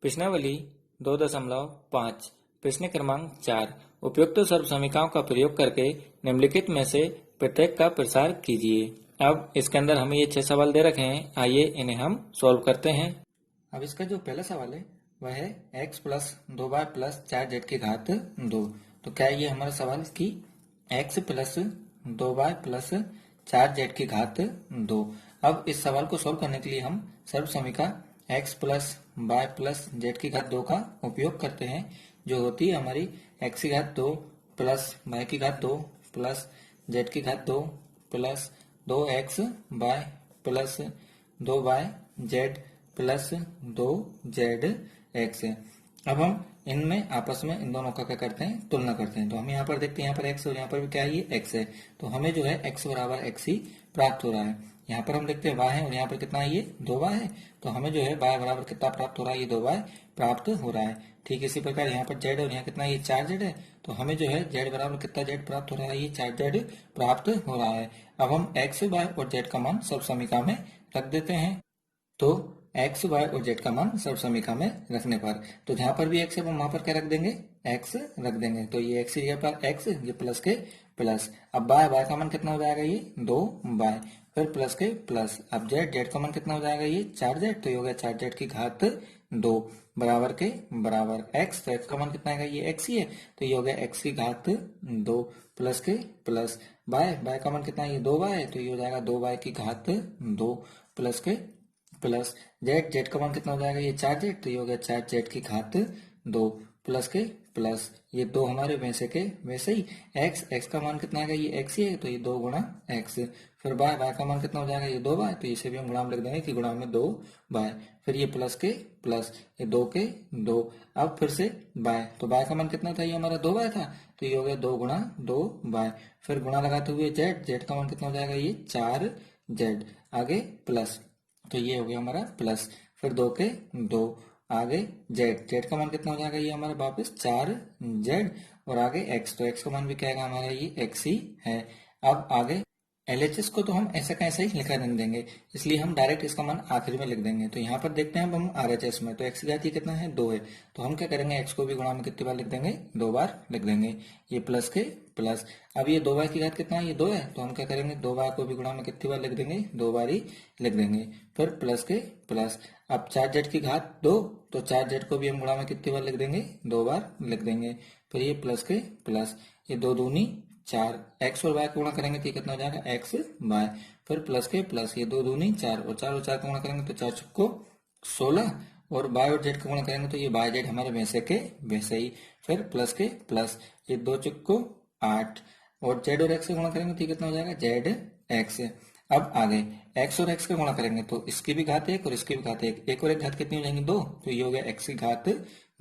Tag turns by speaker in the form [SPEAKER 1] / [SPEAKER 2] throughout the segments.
[SPEAKER 1] प्रश्नावली 2.5 प्रश्न क्रमांक 4 उपयुक्त सर्वसमीकरणों का प्रयोग करके निम्नलिखित में से प्रत्येक का प्रसार कीजिए। अब इसके अंदर हमें ये 6 सवाल दे रखे हैं, आइए इन्हें हम सॉल्व करते हैं। अब इसका जो पहला सवाल है वह है x plus 2y plus 4z की घात 2। तो क्या ये हमारा सवाल कि x plus 2y plus 4z की घात 2। अब इस सवाल को सॉल्व करने के लिए हम सर्वसमीकरण x plus y plus z की घात 2 का उपयोग करते हैं, जो होती है हमारी x की घात 2 प्लस वाई की घात 2 प्लस जेड की घात 2 plus 2x y plus 2y z plus 2z x। अब हम इनमें आपस में इन दोनों का क्या करते हैं, तुलना करते हैं। तो हम यहाँ पर देखते हैं, यहाँ पर x और यहाँ पर भी क्या है, ये x है। तो हमें जो है x बराबर x ही प्राप्त हो रहा है। यहाँ पर हम देखते हैं y है और यहाँ पर कितना है, ये 2y है। तो हमें जो है y बराबर कितना प्राप्त हो रहा है, ये 2y प्राप्त हो रहा है। ठीक इसी प्रकार यहाँ पर z और यहाँ कितना, ये 4z है। तो हमें जो है z बराबर कितना z प्राप्त हो रहा है, ये 4z प्राप्त हो रहा है। अब हम x, y और z का मान सब समीकरण में रख देते हैं। तो x, y और z का मान सब समीकरण में रखने पर, तो जहां पर भी x है वहां पर क्या रख देंगे, x रख देंगे। तो ये x की जगह पर x, ये प्लस के प्लस। अब y का मान कितना हो जाएगा, ये 2y, फिर प्लस के प्लस। अब z का मान कितना हो जाएगा, ये 4z। तो ये हो गया 4z की घात 2 बराबर के बराबर x। तो x का मान कितना है, ये x ही है। तो ये हो गया x की घात 2 प्लस के प्लस y का मान कितना है, ये 2y है। तो ये हो जाएगा 2y की घात 2 प्लस के प्लस z का मान कितना हो जाएगा, ये 4z। तो ये हो गया 4z की घात 2 प्लस के प्लस ये 2 हमारे वैसे के वैसे ही। x का मान कितना है, ये x ही है। तो ये 2 गुणा x। फिर y का मान कितना हो जाएगा, ये 2y। तो इसे भी हम गुणा में लिख देंगे कि गुणा में 2y। फिर ये प्लस के प्लस, ये 2 के 2। अब फिर से y, तो y का मान कितना था, ये हमारा 2y था। तो ये हो गया 2 गुणा 2y। फिर गुणा लगाते हुए z का मान कितना हो जाएगा, ये 4z। आगे प्लस, तो ये हो गया हमारा प्लस। फिर 2 के 2 आगे z का मान कितना हो जाएगा, ये हमारा वापस 4z। और आगे x, तो x का मान भी क्या है हमारा, ये x ही है। अब आगे LHS को तो हम ऐसा का ऐसा ही लिखा नहीं देंगे, इसलिए हम डायरेक्ट इसका मान आखिर में लिख देंगे। तो यहाँ पर देखते हैं अब हम RHS में, तो x की घात ये कितना है, 2 है। तो हम क्या करेंगे, x को भी गुणा में कितनी बार लिख देंगे, 2 बार लिख देंगे। ये प्लस के प्लस। अब ये 2y की घात कितना है, ये 2 है। तो हम क्या करेंगे, 2y को भी गुणा में कितनी बार लिख देंगे, 2 बार ही लिख देंगे। फिर प्लस के प्लस। अब 4z की घात 2, तो 4z को भी हम गुणा में कितनी बार लिख देंगे, 2 बार लिख देंगे। फिर ये प्लस के प्लस, ये 2 दूनी 4, x और y को गुणा करेंगे तो ये कितना हो जाएगा, x y। फिर प्लस के प्लस, ये 2 दूनी 4 और 4 और 4 को गुणा करेंगे तो 4 चौको 16। और y और z को गुणा करेंगे तो ये y z हमारे वैसे के वैसे ही। फिर प्लस के प्लस, ये 2 चौको 8 और z और x से गुणा करेंगे तो ये कितना हो जाएगा, z x। अब आगे x और x का गुणा करेंगे तो इसकी भी घात 1 और इसकी भी घात 1, एक और एक घात कितनी हो जाएंगी, 2। तो ये हो गया x की घात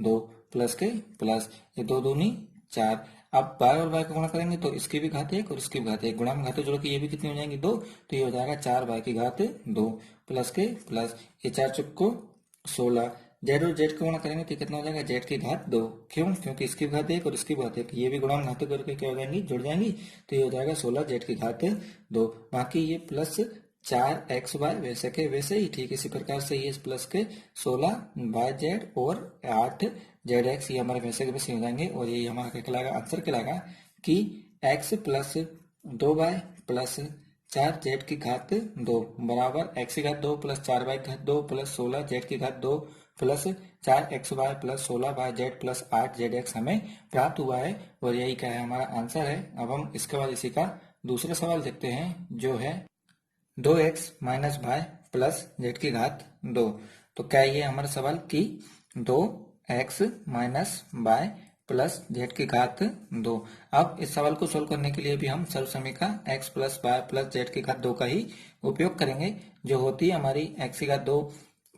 [SPEAKER 1] 2 प्लस के प्लस, ये 2 दूनी 4। अब y और y का गुणा करेंगे तो इसकी भी घात 1 और इसकी भी घात 1, गुणा में घाते जोड़ के ये भी कितनी हो जाएंगी, 2। तो ये हो जाएगा 4y की घात 2 प्लस के प्लस, ये 4 चौको 16। z और z का गुणा करेंगे तो कितना हो जाएगा, z की घात 2। क्यों, क्योंकि इसकी घात 1 और इसकी घात 1, ये भी गुणा में घाते करके क्या हो जाएंगी, जुड़ जाएंगी। तो ये हो जाएगा 16 z की घात 2। बाकी ये प्लस 4xy वैसे के वैसे ही। ठीक इसी प्रकार से ये प्लस के 16yz और 8zx, ये हमारे वैसे के वैसे हो जाएंगे। और ये हमारा क्या कहलाएगा, आंसर कहलाएगा कि x plus 2y plus 4z की घात 2 बराबर x की घात 2 प्लस 4y की घात 2 प्लस 16z की घात 2 plus 4xy plus 16yz plus 8zx हमें प्राप्त हुआ है। और यही क्या है, हमारा आंसर है। अब हम इसके बाद इसी का दूसरा सवाल देखते हैं, जो है 2x minus Y plus z की घात 2। तो क्या ये हमारा सवाल कि 2x minus Y plus z की घात 2। अब इस सवाल को सोल्व करने के लिए भी हम सर्व समीकरण x plus y plus z की घात 2 का ही उपयोग करेंगे, जो होती है हमारी x की घात 2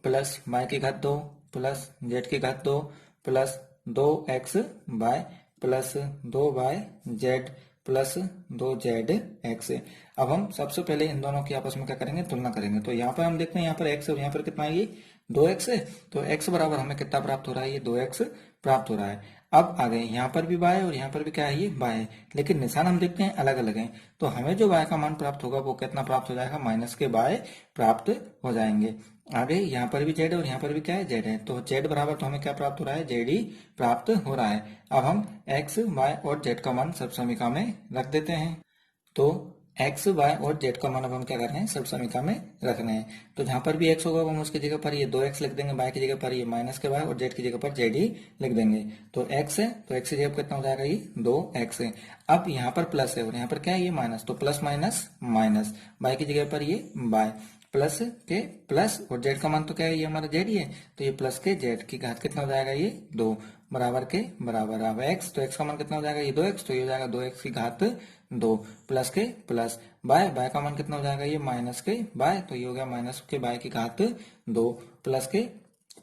[SPEAKER 1] प्लस वाई की घात 2 प्लस जेड की घात 2 plus 2x y plus 2y z plus 2zx। अब हम सबसे पहले इन दोनों की आपस में क्या करेंगे, तुलना करेंगे। तो यहाँ पर हम देखते हैं, यहाँ पर x और यहाँ पर कितना है, ये 2x है, तो x बराबर हमें कितना प्राप्त हो रहा है, ये 2x प्राप्त हो रहा है। अब आ गए यहाँ पर भी y और यहाँ पर भी क्या है, ये y है, लेकिन निशान हम देखते हैं अलग अलग हैं, तो हमें जो y का मान प्राप्त होगा वो कितना प्राप्त हो जाएगा, माइनस के y प्राप्त हो जाएंगे। आगे यहाँ पर भी z है और यहाँ पर भी क्या है, z है, तो z बराबर तो हमें क्या प्राप्त हो रहा है, z ही प्राप्त हो रहा है। अब हम x, y और z का मान सब समीकरण में रख देते हैं। तो x, y और z का मान अब हम क्या कर रहे हैं, सब समीकरण में रख रहे हैं। तो जहां पर भी x होगा हम उसकी जगह पर ये 2x लिख देंगे, y की जगह पर ये माइनस के y और z की जगह पर z ही लिख देंगे। तो x है, तो x की जगह कितना हो जाएगा, ये 2x है। अब यहाँ पर प्लस है और यहाँ पर क्या है, ये माइनस, तो प्लस माइनस माइनस, y की जगह पर ये y, प्लस के प्लस और z का मान तो क्या है, ये हमारा z ही है, तो ये प्लस के z की घात कितना हो जाएगा, ये 2 बराबर के बराबर। अब x, तो x का मान कितना हो जाएगा, ये 2x, तो ये हो जाएगा 2x की घात 2 प्लस के प्लस y का मान कितना हो जाएगा, ये माइनस के y, तो ये हो गया माइनस के y की घात 2 प्लस के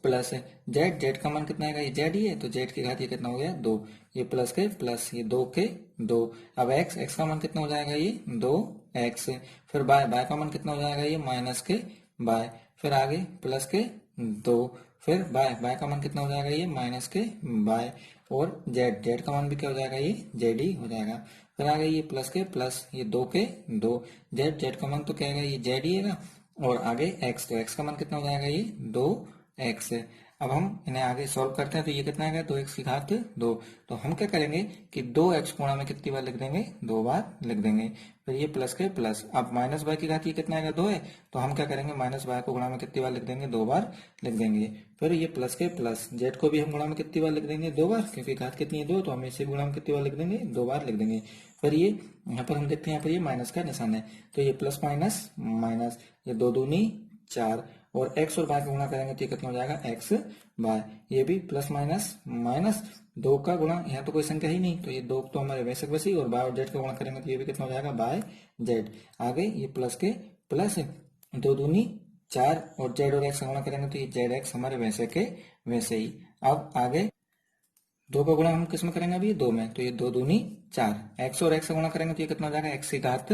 [SPEAKER 1] प्लस z का मान कितना आएगा, ये z ही है, तो z की घात ये कितना हो गया 2, ये प्लस के प्लस ये 2 के 2। अब x का मान कितना हो जाएगा, ये 2x, फिर y का मान कितना हो जाएगा, ये माइनस के y, फिर आगे प्लस के 2, फिर y का मान कितना हो जाएगा, ये माइनस के y, और z का मान भी क्या हो जाएगा, ये z ही हो जाएगा। फिर आगे ये प्लस के प्लस ये 2 के 2, z का मान तो क्या है, ये z ही है ना, और आगे x, तो x का मान कितना हो जाएगा, ये 2x। अब हम इन्हें आगे सॉल्व करते हैं, तो ये कितना आएगा, 2x की घात 2। तो हम क्या करेंगे कि 2x गुणा में कितनी बार लिख देंगे, 2 बार लिख देंगे। फिर ये प्लस के प्लस, अब माइनस y की घात ये कितना आएगा, 2 है, तो हम क्या करेंगे, माइनस y को गुणा में कितनी बार लिख देंगे, 2 बार लिख देंगे। फिर ये प्लस के प्लस, z को भी हम गुणा में कितनी बार लिख देंगे, 2 बार, क्योंकि घात कितनी है 2, तो हम इसे गुणा में कितनी बार लिख देंगे, 2 बार लिख देंगे। फिर ये यहाँ पर हम देखते हैं, यहाँ पर ये माइनस का निशान है, तो ये प्लस माइनस माइनस, ये 2 दूनी 4, और x और y का गुणा करेंगे तो ये कितना हो जाएगा, x y, ये भी प्लस माइनस माइनस 2 का गुणा, यहाँ तो कोई संख्या ही नहीं, तो ये 2 तो हमारे वैसे वैसे ही, और y और z का गुणा करेंगे तो ये भी कितना हो जाएगा, बाय z। आगे ये प्लस के प्लस 2 दूनी 4, और z और x का गुणा करेंगे तो ये zx हमारे वैसे के वैसे ही। अब आगे 2 का गुणा हम किस में करेंगे, अभी 2 में, तो ये 2 दूनी 4, x और x का गुणा करेंगे तो ये कितना हो जाएगा, x की घात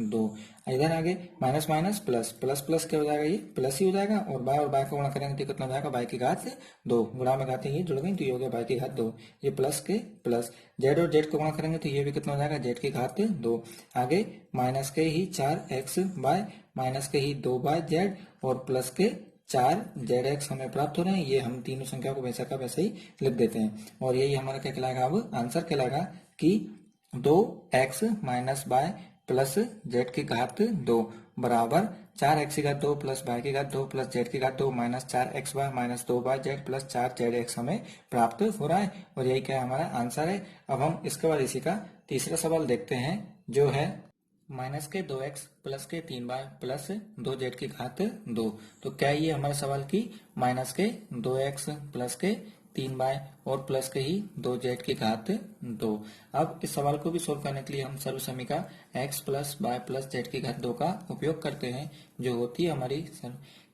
[SPEAKER 1] 2। इधर आगे minus minus plus, plus plus क्या हो जाएगा, ये प्लस ही हो जाएगा, और y का गुणा करेंगे तो ये कितना हो जाएगा, y की घात 2, गुणा में घातें ये जुड़ गई तो ये हो गया y की घात 2, ये प्लस के प्लस, z और z का गुणा करेंगे तो ये भी कितना हो जाएगा, z की घात 2। आगे माइनस के ही 4x y, माइनस के ही 2y और प्लस के 4 zx हमें प्राप्त हो रहे हैं। ये हम तीनों संख्या को वैसा का वैसे ही लिख देते हैं, और यही हमारा क्या कहलाएगा, अब आंसर कहलाएगा कि 2x minus y plus z की घात 2 बराबर 4x की घात 2 प्लस y की घात 2 प्लस z की घात 2 minus 4xy minus 2y plus 4zx हमें प्राप्त हो रहा है, और यही क्या हमारा आंसर है। अब हम इसके बाद इसी का तीसरा सवाल देखते हैं, जो है माइनस के 2x प्लस के 3y प्लस 2z की घात 2। तो क्या ये हमारे सवाल की माइनस के 2x प्लस के 3y और प्लस के ही 2z की घात 2। अब इस सवाल को भी सोल्व करने के लिए हम सर्व समीकरण x plus y plus z की घात 2 का उपयोग करते हैं, जो होती है हमारी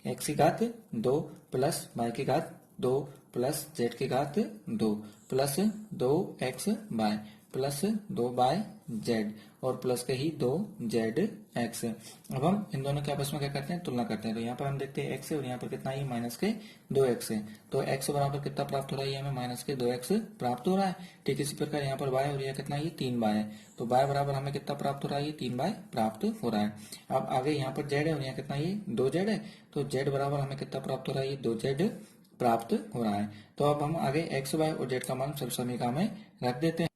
[SPEAKER 1] x की घात 2 प्लस y की घात 2 प्लस z की घात 2 प्लस 2xy प्लस 2y और प्लस के ही 2zx। अब हम इन दोनों के आपस में क्या करते हैं, तुलना करते हैं। तो यहाँ पर हम देखते हैं x है और यहाँ पर कितना है, माइनस के 2x है, तो x बराबर कितना प्राप्त हो रहा है, हमें माइनस के 2x प्राप्त हो रहा है। ठीक इसी प्रकार यहाँ पर y और यह कितना है, 3y है, तो y बराबर हमें कितना प्राप्त हो रहा है, 3y प्राप्त हो रहा है। अब आगे यहाँ पर z है और यहाँ कितना है, 2z है, तो z बराबर हमें कितना प्राप्त हो रहा है, 2z प्राप्त हो रहा है। तो अब हम आगे x, y और z का मान सब समीकरण में रख देते हैं।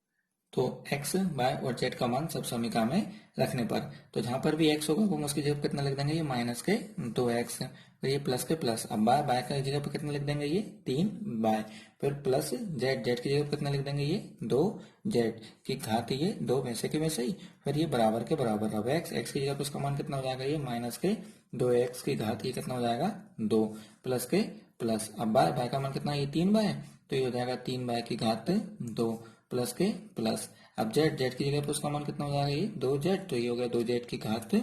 [SPEAKER 1] तो x, y और z का मान सब समीकरण में रखने पर, तो जहां पर भी x होगा वो हम उसकी जगह कितना लिख देंगे, ये माइनस के 2x, फिर ये प्लस के प्लस, अब y की जगह पर कितना लिख देंगे, ये 3y, फिर प्लस z की जगह पर कितना लिख देंगे, ये 2z की घात ये 2 वैसे के वैसे ही, फिर ये बराबर के बराबर। अब x की जगह पर उसका मान कितना हो जाएगा, ये माइनस के 2x की घात ये कितना हो जाएगा, 2 प्लस के प्लस, अब y का मान कितना है, ये 3y है, तो ये हो जाएगा 3y की घात 2 प्लस के प्लस। अब z की जगह पर उसका मान कितना हो जाएगा, ये 2z, तो ये हो गया 2z की घात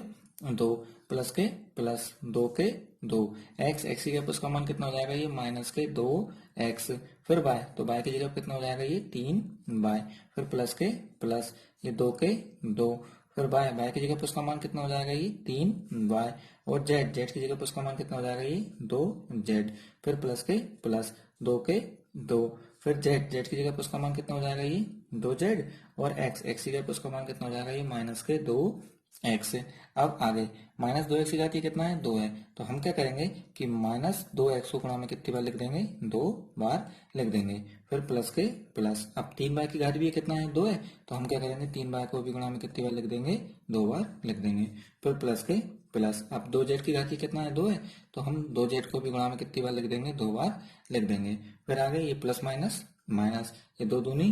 [SPEAKER 1] 2 प्लस के प्लस 2 के 2, x की जगह पर उसका मान कितना हो जाएगा, ये माइनस के 2x, फिर y, तो y की जगह पर कितना हो जाएगा, ये 3y, फिर प्लस के प्लस ये 2 के 2, फिर बाय, बाय की जगह पर उसका मान कितना हो जाएगा ये 3y, और जेड, जेड की जगह पर उसका मान कितना हो जाएगा ये 2z, फिर प्लस के प्लस 2 के 2, फिर जेड, जेड की जगह पर उसका मान कितना हो जाएगा ये 2z, और एक्स, एक्स की जगह पर उसका मान कितना हो जाएगा ये माइनस के 2x। अब आगे माइनस 2x की घात ये कितना है 2 है, तो हम क्या करेंगे कि माइनस 2x को गुणा में कितनी बार लिख देंगे 2 बार लिख देंगे, फिर प्लस के प्लस। अब 3y की घात भी ये कितना है 2 है, तो हम क्या करेंगे 3y को भी गुणा में कितनी बार लिख देंगे 2 बार लिख देंगे, फिर प्लस के प्लस। अब 2z की घात ये कितना है 2 है, तो हम 2z को भी गुणा में कितनी बार लिख देंगे 2 बार लिख देंगे, फिर आगे ये प्लस माइनस माइनस, ये 2 दूनी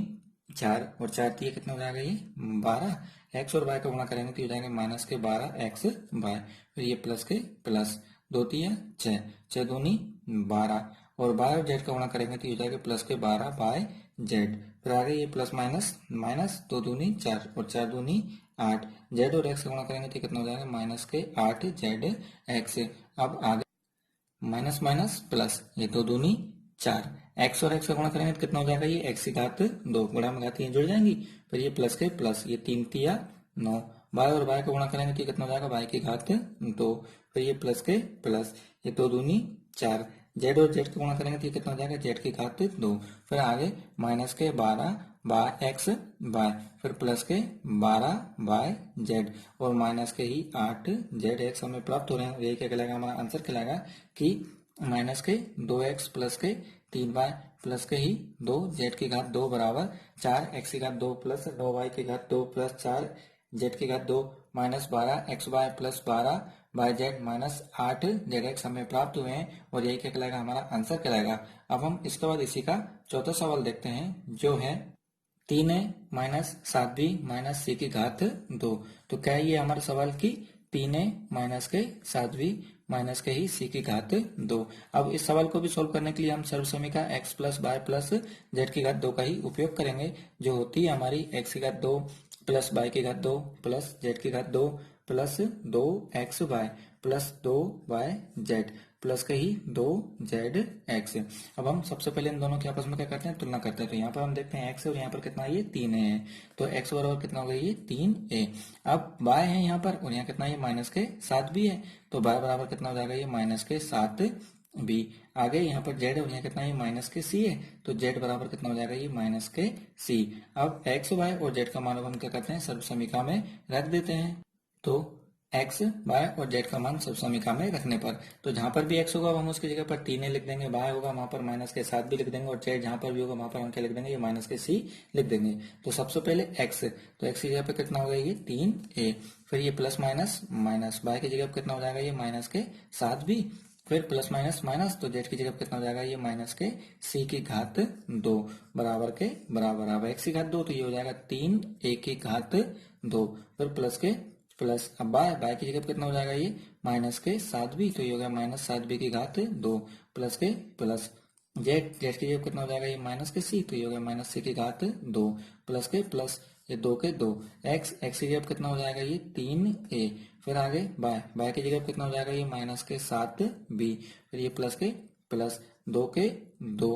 [SPEAKER 1] 4, और 4 तीय कितना हो जाएगा ये 12, एक्स और वाई का गुणा करेंगे तो हो जाएगा माइनस के 12x वाई, फिर ये प्लस के प्लस 2 तीय 6, 6 दूनी 12, और वाई और जेड का गुणा करेंगे तो हो जाएगा प्लस के 12 बाय जेड, फिर आगे ये प्लस माइनस माइनस 2 दूनी 4, और 4 दूनी 8, जेड और एक्स का गुणा करेंगे तो कितना हो जाएगा माइनस के 8 जेड एक्स। अब आगे माइनस माइनस प्लस, ये 2 दूनी 4, एक्स और एक्स का गुणा करेंगे तो कितना हो जाएगा ये एक्स की घात 2, गुणा में घात ये जुड़ जाएंगी, फिर ये प्लस के प्लस, ये 3 तिया 9, वाई और वाई का गुणा करेंगे तो कितना हो जाएगा वाई की घात 2, फिर ये प्लस के प्लस, ये 2 दूनी 4, जेड और जेड का गुणा करेंगे तो कितना हो जाएगा जेड की घात 2, फिर आगे माइनस के 12 बाय एक्स बाय, फिर प्लस के 12 बाय जेड, और माइनस के ही 8 जेड एक्स हमें प्राप्त हो रहे हैं। यही क्या कहलाएगा हमारा आंसर कहलाएगा कि माइनस के 2x प्लस के 3y प्लस के ही 2 जेड की घात 2 बराबर 4 एक्स की घात 2 प्लस 9y की घात 2 प्लस 4 जेड की घात 2 minus 12 x y plus 12 by z minus 8 z x हमें प्राप्त हुए हैं, और यही क्या कहलाएगा हमारा आंसर कहलाएगा। अब हम इसके बाद इसी का चौथा सवाल देखते हैं, जो है 3a minus 7b minus c की घात 2। तो क्या है ये हमारा सवाल की 3a माइनस के 7b माइनस के ही c की घात 2। अब इस सवाल को भी सोल्व करने के लिए हम सर्वसमीका x plus y plus z की घात 2 का ही उपयोग करेंगे, जो होती है हमारी x की घात 2 प्लस वाई की घात 2 प्लस जेड की घात 2 plus 2x y plus 2y z plus के ही 2z एक्स। अब हम सबसे पहले इन दोनों के आपस में क्या करते हैं तुलना करते हैं, तो यहाँ पर हम देखते हैं x है और यहाँ पर कितना है ये 3a है, तो x बराबर कितना हो गया ये 3a। अब y है यहाँ पर और यहाँ कितना ये माइनस के 7b है, तो y बराबर कितना हो जाएगा ये माइनस के 7b। आगे यहाँ पर z है और यहाँ कितना ये माइनस के c है, तो z बराबर कितना हो जाएगा ये माइनस के c। अब x y और z का मान हम क्या करते हैं सर्वसमीका में रख देते हैं, तो x, y और z का मान सर्वसमीका में रखने पर, तो जहां पर भी x होगा हम उसकी जगह पर 3a लिख देंगे, y होगा वहां पर माइनस के 7 भी लिख देंगे, और z जहां पर भी होगा वहां पर हम क्या लिख देंगे ये माइनस के c लिख देंगे। तो सबसे पहले x, तो x की जगह पर कितना होगा ये 3a, फिर ये प्लस माइनस माइनस, y की जगह पर कितना हो जाएगा ये माइनस के 7 भी, फिर प्लस माइनस माइनस, तो जेड की जगह कितना हो जाएगा ये माइनस के c की घात 2 बराबर के बराबर। अब x की घात 2 तो ये हो जाएगा 3a की घात 2, फिर प्लस के प्लस। अब बाय की जगह कितना हो जाएगा ये माइनस के 7b, तो ये हो गया माइनस 7b की घात 2 प्लस के प्लस। जेड, जेड की जगह कितना हो जाएगा ये माइनस के c, तो ये हो गया माइनस c की घात 2 प्लस के प्लस, ये 2 के 2, एक्स, एक्स की जगह कितना हो जाएगा ये 3a, फिर आगे बाय, बाय की जगह कितना हो जाएगा ये माइनस के 7b, फिर ये प्लस के प्लस 2 के 2,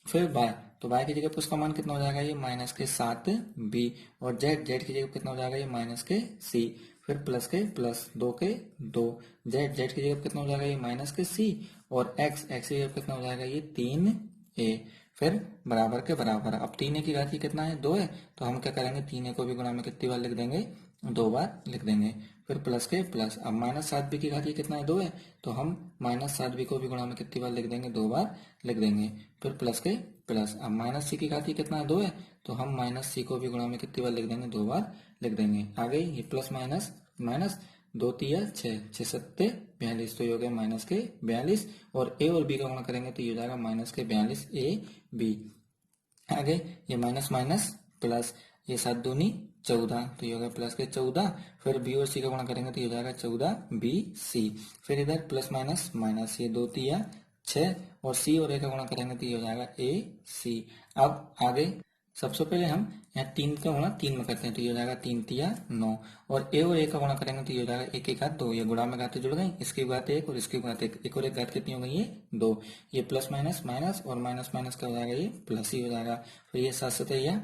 [SPEAKER 1] फिर बाय, तो बाय की जगह पर उसका मान कितना हो जाएगा ये माइनस के 7b, और जेड, जेड की जगह कितना हो जाएगा ये माइनस के c, फिर प्लस के प्लस 2 के 2, जेड, जेड की जगह कितना हो जाएगा ये माइनस के c, और एक्स, एक्स की जगह कितना हो जाएगा ये 3a, फिर बराबर के बराबर। अब 3a की घात कितना है 2 है, तो हम क्या करेंगे 3a को भी गुणा में कितनी बार लिख देंगे 2 बार लिख देंगे, फिर प्लस के प्लस। अब माइनस 7b की घात कितना है 2 है, तो हम माइनस 7b को भी गुणा में कितनी बार लिख देंगे 2 बार लिख देंगे, फिर प्लस के प्लस। अब माइनस c की घात कितना है 2 है, तो हम माइनस c को भी गुणा में कितनी बार लिख देंगे 2 बार लिख देंगे। आगे ये प्लस माइनस माइनस, 2 तिया 6, 6 सत्ते 42, तो ये हो गया माइनस के 42, और a और b का गुणा करेंगे तो ये हो जाएगा माइनस के 42 a b। आगे ये माइनस माइनस प्लस, ये 7 दूनी 14, तो ये हो गया प्लस के 14, फिर b और c का गुणा करेंगे तो ये हो जाएगा 14bc, फिर इधर प्लस माइनस माइनस, ये 2 तिया 6, और c और a का गुणा करेंगे तो ये हो जाएगा ac। अब आगे सबसे पहले हम यहाँ 3 का गुणा 3 में करते हैं, तो ये हो जाएगा 3 तिया 9, और a और a का गुणा करेंगे तो ये हो जाएगा 1 की घात 2, ये गुणा में घातें जुड़ गई, इसकी घात 1 और इसकी घात 1, एक और एक घात कितनी हो गई ये 2, ये प्लस माइनस माइनस, और माइनस माइनस का हो जाएगा ये प्लस ही हो जाएगा, फिर ये 7 सतैया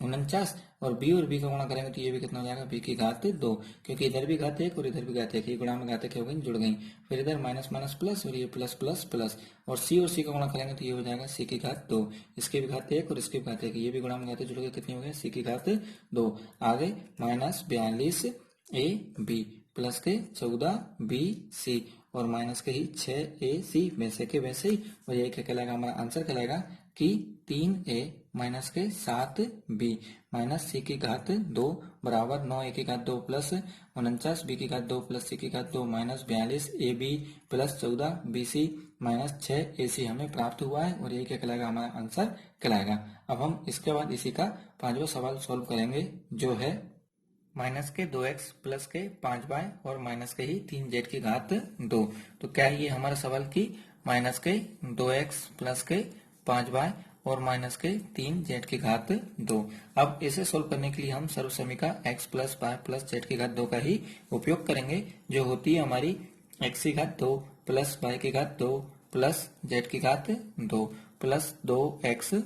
[SPEAKER 1] 49 और बी का गुणा करेंगे तो ये भी कितना हो जाएगा बी की घात 2, क्योंकि इधर भी घात 1 और इधर भी घात 1, ये गुणा में घात 1 हो गई जुड़ गई। फिर इधर माइनस माइनस प्लस और ये प्लस प्लस प्लस, और सी का गुणा करेंगे तो ये हो जाएगा सी की घात 2, इसके भी घात 1 और इसके भी घात 1, ये भी गुणा में घात जुड़ गई, कितनी हो गई सी की घात 2। आगे -42 ए बी प्लस के 14 बी सी और माइनस के ही 6 ए सी, वैसे के वैसे ही। और यही क्या कहलाएगा, हमारा आंसर कहलाएगा कि 3a माइनस के 7b माइनस सी की घात 2 बराबर 9 ए की घात 2 प्लस 49 बी की घात 2 प्लस सी की घात 2 minus 42 A B plus 14 B C minus 6 A C हमें प्राप्त हुआ है, और यही क्या कहलाएगा, हमारा आंसर कहलाएगा। अब हम इसके बाद इसी का 5वां सवाल सोल्व करेंगे, जो है माइनस के 2x प्लस के 5y और माइनस के ही 3z की घात 2। तो क्या ये हमारा सवाल की माइनस के 2x प्लस के 5y और माइनस के 3z की घात 2। अब इसे सोल्व करने के लिए हम सर्व समीका x plus y plus z की घात 2 का ही उपयोग करेंगे, जो होती है हमारी x की घात 2 प्लस y की घात 2 प्लस z की घात 2 plus 2xy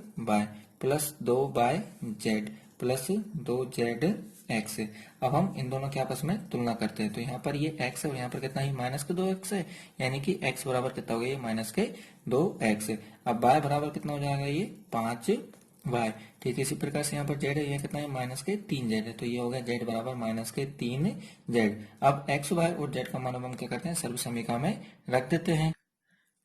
[SPEAKER 1] plus 2yz plus 2z x। अब हम इन दोनों की आपस में तुलना करते हैं, तो यहाँ पर ये x है और यहाँ पर कितना ही माइनस के 2x है, यानी कि x बराबर कितना हो गया, ये माइनस के 2x। अब y बराबर कितना हो जाएगा, ये 5y। ठीक है, इसी प्रकार से यहाँ पर z है, ये कितना है माइनस के 3z है, तो ये हो गया z बराबर माइनस के 3z। अब x y और z का मान हम क्या करते हैं, सर्व समीका में रख देते हैं।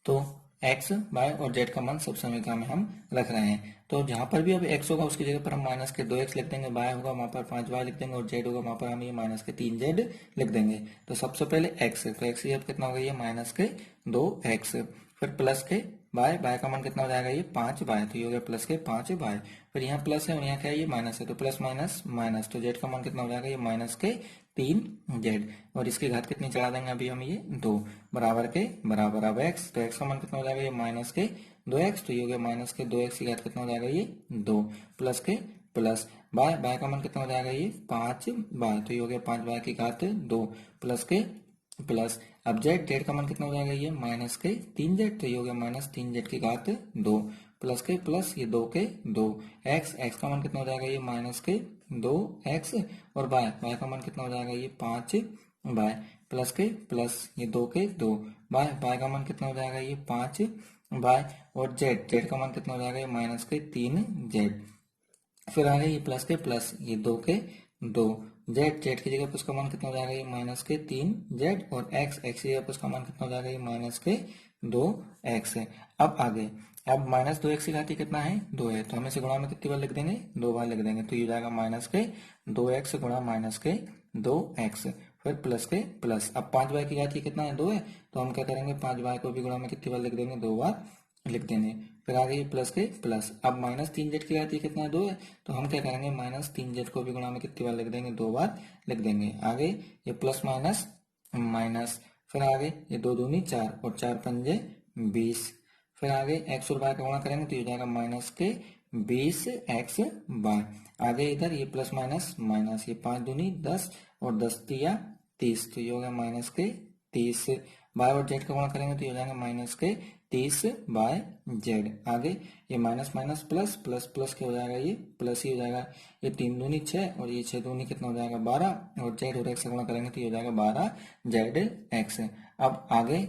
[SPEAKER 1] तो x, y और z का मान सब समीकरण में हम रख रहे हैं। तो जहां पर भी अब x होगा उसकी जगह पर हम माइनस के 2x लिख देंगे, y होगा वहां पर 5y लिख देंगे और z होगा वहां पर हम ये माइनस के 3z लिख देंगे। तो सबसे पहले x, तो x की जगह कितना होगा, ये माइनस के 2x, फिर प्लस के y का मान कितना हो जाएगा, ये 5y, तो ये हो गया प्लस के 5y। फिर यहाँ प्लस है और यहाँ क्या है, ये माइनस है, तो प्लस माइनस माइनस, तो z का मान कितना हो जाएगा, ये माइनस के 3z, और इसकी घात कितनी चढ़ा देंगे अभी हम, ये 2 बराबर के बराबर। अब x, तो x का मान कितना हो जाएगा, ये माइनस के 2x, तो ये हो गया माइनस के 2x की घात कितना हो जाएगा, ये 2 प्लस के प्लस y का मान कितना हो जाएगा, ये 5y, तो ये हो गया 5y की घात 2 प्लस के प्लस। अब z का मान कितना हो जाएगा, ये माइनस के 3z, तो ये हो गया माइनस 3z की घात 2 प्लस के प्लस ये 2 के 2। x का मान कितना हो जाएगा, ये माइनस के 2x, और y का मान कितना हो जाएगा, ये 5y प्लस के प्लस ये 2 के 2। y का मान कितना हो जाएगा, ये 5y, और z का मान कितना हो जाएगा, ये माइनस के 3z। फिर आ गया ये प्लस के प्लस ये 2 के 2। z की जगह पर उसका मान कितना हो जाएगा, ये माइनस के 3z, और x की जगह पर उसका मान कितना हो जाएगा, ये माइनस के 2x है। अब आगे, अब माइनस 2x की घात कितना है, 2 है, तो हम इसे गुणा में कितनी बार लिख देंगे, 2 बार लिख देंगे, तो ये हो जाएगा माइनस के 2x गुणा माइनस के 2x, फिर प्लस के प्लस। अब 5y की घात कितना है, 2 है, तो हम क्या करेंगे, 5y को भी गुणा में कितनी बार लिख देंगे, 2 बार लिख देंगे। फिर आगे ये प्लस के प्लस। अब माइनस 3z की घात कितना है, 2 है, तो हम क्या करेंगे, माइनस 3z को भी गुणा में कितनी बार लिख देंगे, 2 बार लिख देंगे। आगे ये प्लस माइनस माइनस, फिर आगे ये 2 दूनी 4 और 4 पंजे 20। फिर आगे x और y का गुणा करेंगे तो ये हो जाएगा माइनस के 20xy। आगे इधर ये प्लस माइनस माइनस, ये 5 दूनी 10 और 10 तिया 30, तो ये हो गया माइनस के 30। y और z का गुणा करेंगे तो ये हो जाएगा माइनस के 30/z। आगे ये minus minus plus plus plus क्या हो जाएगा, ये प्लस ही हो जाएगा। ये 3 दूनी 6 और ये 6 दूनी कितना हो जाएगा, 12, और z और x का गुणा करेंगे तो ये हो जाएगा 12zx। अब आगे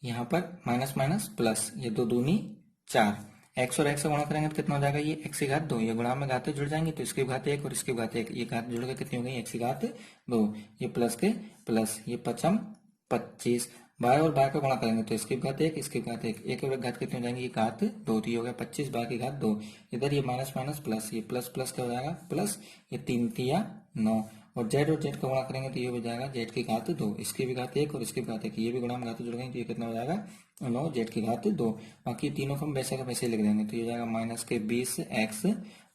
[SPEAKER 1] यहाँ पर माइनस माइनस प्लस, ये 2 दूनी 4, x और x से गुणा करेंगे तो कितना हो जाएगा, ये x की घात 2, ये गुणा में घातें जुड़ जाएंगे तो इसकी घात 1 और इसकी घात 1, ये घात जुड़ के कितनी हो गई, x की घात 2, ये प्लस के प्लस, ये 5 25। y और y का गुणा करेंगे तो इसकी घात 1 इसकी घात 1, एक और घात कितनी हो जाएंगी, ये घात 2, तो ये हो गया 25 y की घात 2। इधर ये माइनस माइनस प्लस, ये प्लस प्लस क्या हो जाएगा प्लस, ये 3 तिया 9, और z का गुणा करेंगे तो ये हो जाएगा z की घात 2, इसकी भी घात 1 और इसकी भी घात 1, ये भी गुणा में घात जुड़ गई तो ये कितना हो जाएगा 9 z की घात 2। बाकी तीनों को हम वैसे का वैसे लिख देंगे तो ये हो जाएगा माइनस के 20x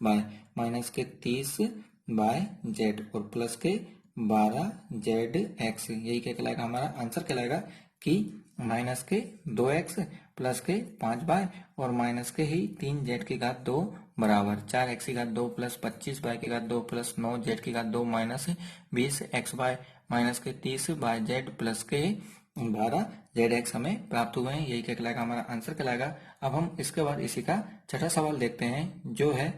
[SPEAKER 1] बाय माइनस के 30/z और प्लस के 12zx। यही क्या कहलाएगा, हमारा आंसर कहलाएगा कि माइनस के 2x प्लस के 5y और माइनस के ही 3z की घात 2 बराबर 4x की घात 2 प्लस 25y की घात 2 प्लस 9z की घात 2 माइनस 20xy माइनस के 30/z प्लस के 12zx हमें प्राप्त हुए हैं। यही क्या कहलाएगा, हमारा आंसर कहलाएगा। अब हम इसके बाद इसी का छठा सवाल देखते हैं, जो है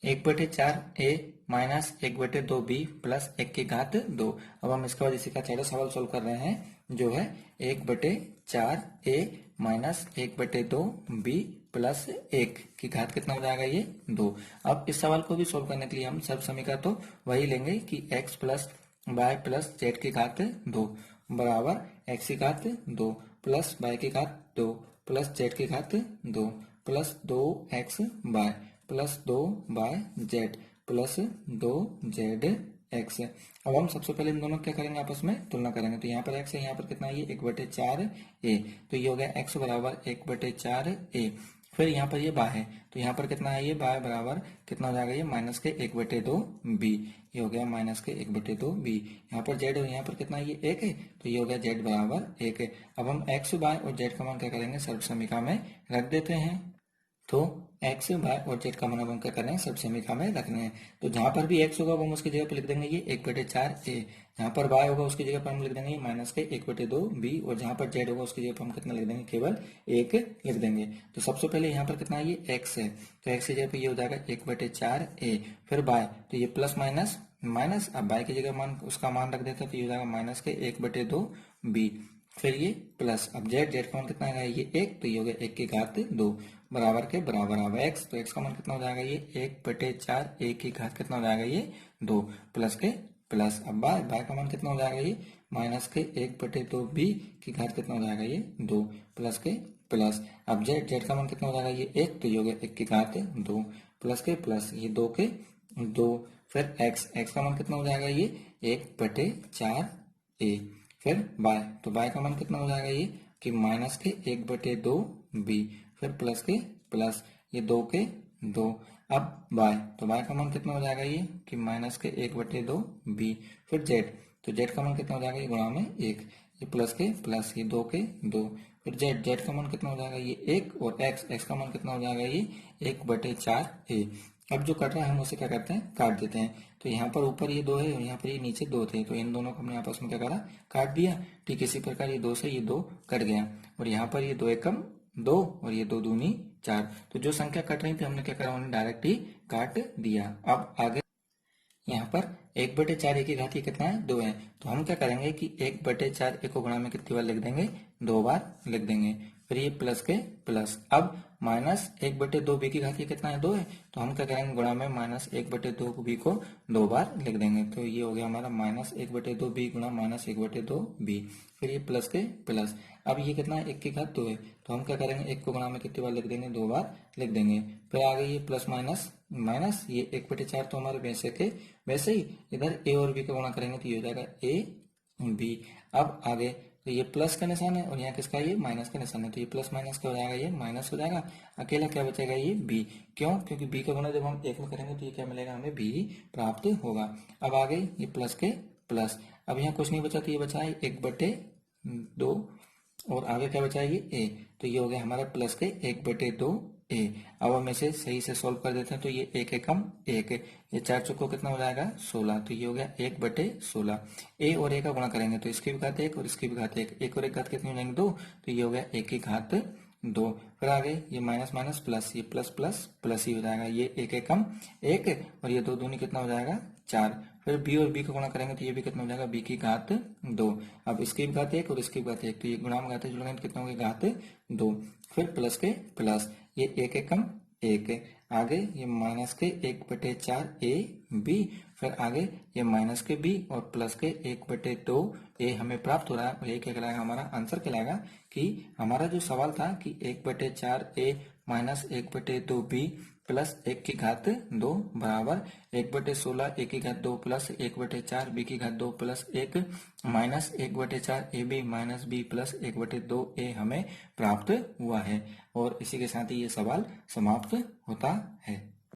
[SPEAKER 1] 1/4 a माइनस 1/2 b प्लस 1 की घात 2। अब हम इसके बाद इसी का थर्ड सवाल सोल्व कर रहे हैं जो है 1/4 a माइनस 1/2 b प्लस 1 की घात कितना हो जाएगा ये 2। अब इस सवाल को भी सोल्व करने के लिए हम सर्व समीकरण तो वही लेंगे कि x plus y plus z की घात 2 बराबर x की घात 2 प्लस वाई की घात 2 प्लस जेड की घात 2 plus 2x y plus 2 y z plus 2 z x. अब हम सबसे पहले इन दोनों क्या करेंगे, आपस में तुलना करेंगे। तो यहाँ पर x है, यहाँ पर कितना है ये 1/4 a, तो ये हो गया x बराबर 1/4 a। फिर यहाँ पर ये y है, तो यहाँ पर कितना है ये y बराबर कितना हो जाएगा ये माइनस के 1/2 b, ये हो गया माइनस के 1/2 b। यहाँ पर z है, यहाँ पर कितना है ये 1 है, तो ये हो गया z बराबर 1 है। अब हम x y और z का मान क्या करेंगे, सर्व समीकरण में रख देते हैं। तो x वाई और z का मान हम क्या करें, सर्व समीकरण में रखने हैं। तो जहां पर भी x होगा वो हम उसकी जगह पर लिख देंगे ये 1/4 a, यहाँ पर y होगा उसकी जगह पर हम लिख देंगे माइनस के 1/2 b, और जहां पर z होगा उसकी जगह पर हम कितना लिख देंगे, केवल 1 लिख देंगे। तो सबसे पहले यहाँ पर कितना ये x है, तो x की जगह पर ये हो जाएगा 1/4 a। फिर y, तो ये प्लस माइनस माइनस, अब y की जगह मान उसका मान रख देते हैं, तो ये हो जाएगा माइनस के 1/2 b। फिर ये प्लस, अब z का मान कितना आएगा ये 1, तो ये हो गया 1 की घात 2 बराबर के बराबर। अब x, तो x का मान कितना हो जाएगा ये 1/4 a की घात कितना हो जाएगा ये 2 प्लस के प्लस। अब y का मान कितना हो जाएगा ये माइनस के 1/2 b की घात कितना हो जाएगा ये 2 प्लस के प्लस। अब z का मान कितना हो जाएगा ये 1, तो ये हो गया 1 की घात 2 प्लस के प्लस, ये 2 के 2। फिर x का मान कितना हो जाएगा ये 1/4 a। फिर y, तो y का मान कितना हो जाएगा ये कि माइनस के 1/2 b, फिर प्लस के प्लस, ये 2 के 2। अब y, तो y का मान कितना हो जाएगा ये कि माइनस के 1/2 b। फिर z, तो z का मान कितना हो जाएगा ये गुणा में 1, ये प्लस के प्लस, ये 2 के 2। फिर z का मान कितना हो जाएगा ये 1, और x का मान कितना हो जाएगा ये 1/4 a। अब जो कट रहा है हम उसे क्या करते हैं, काट देते हैं। तो यहाँ पर ऊपर ये 2 है और यहाँ पर ये नीचे 2 थे, तो इन दोनों को हमने आपस में क्या करा, काट दिया। ठीक इसी प्रकार ये 2 से ये 2 कट गया, और यहाँ पर ये 2 एकम 2 और ये 2 दूनी 4। तो जो संख्या कट रही थी हमने क्या करा, उन्हें डायरेक्ट ही काट दिया। अब आगे यहाँ पर 1/4 a की घात ये कितना है 2 है, तो हम क्या करेंगे कि 1/4 a को गुणा में कितनी बार लिख देंगे, 2 बार लिख देंगे। फिर ये प्लस के प्लस। अब माइनस 1/2 b की घात ये कितना है 2 है, तो हम क्या करेंगे गुणा में माइनस 1/2 b को 2 बार लिख देंगे। तो ये हो गया हमारा माइनस 1/2 b गुणा माइनस 1/2 b। फिर ये प्लस के प्लस। अब ये कितना है 1 की घात 2 है, तो हम क्या करेंगे 1 को गुणा में कितनी बार लिख देंगे, 2 बार लिख देंगे। फिर आगे ये प्लस माइनस माइनस, ये 1/4 तो हमारे वैसे के वैसे ही, इधर a और b का गुणा करेंगे तो ये हो जाएगा a b। अब आगे तो ये प्लस का निशान है और यहाँ किसका ये माइनस का निशान है, तो ये प्लस माइनस क्या हो जाएगा, ये माइनस हो जाएगा। अकेला क्या बचेगा ये b, क्यों, क्योंकि b का गुणा जब हम 1 में करेंगे तो ये क्या मिलेगा हमें b प्राप्त होगा। अब आगे ये प्लस के प्लस। अब यहाँ कुछ नहीं बचा, तो ये बचा है 1/2, और आगे क्या बचा है ये a, तो ये हो गया हमारा प्लस के 1/2 a। अब हम इसे सही से सॉल्व कर देते हैं, तो ये 1 एकम 1, ये 4 चौको कितना हो जाएगा 16, तो ये हो गया 1/16। a और a का गुणा करेंगे तो इसकी भी घात 1 और इसकी भी घात 1, 1 और 1 घात कितनी हो जाएंगे 2, तो ये हो गया 1 की घात 2। फिर आगे ये माइनस माइनस प्लस, ये प्लस प्लस प्लस ही हो जाएगा, ये 1 एकम 1 और ये 2 दूनी कितना हो जाएगा 4। फिर b और b का गुणा करेंगे तो ये भी कितना हो जाएगा b की घात 2। अब इसकी भी घात 1 और इसकी भी घात 1, तो ये गुणा में घात जुड़ेंगे तो कितना होगा घात 2। फिर प्लस के प्लस, ये 1 एकम 1, आगे ये माइनस के 1/4 a b, फिर आगे ये माइनस के b और प्लस के 1/2 a हमें प्राप्त हो रहा है। और ये क्या कहलाएगा, हमारा आंसर कहलाएगा कि हमारा जो सवाल था कि 1/4 a माइनस 1/2 b प्लस 1 की घात 2 बराबर 1/16 1 की घात 2 प्लस 1/4 b की घात 2 plus 1 minus 1/4 a b minus b plus 1/2 a हमें प्राप्त हुआ है। और इसी के साथ ही ये सवाल समाप्त होता है।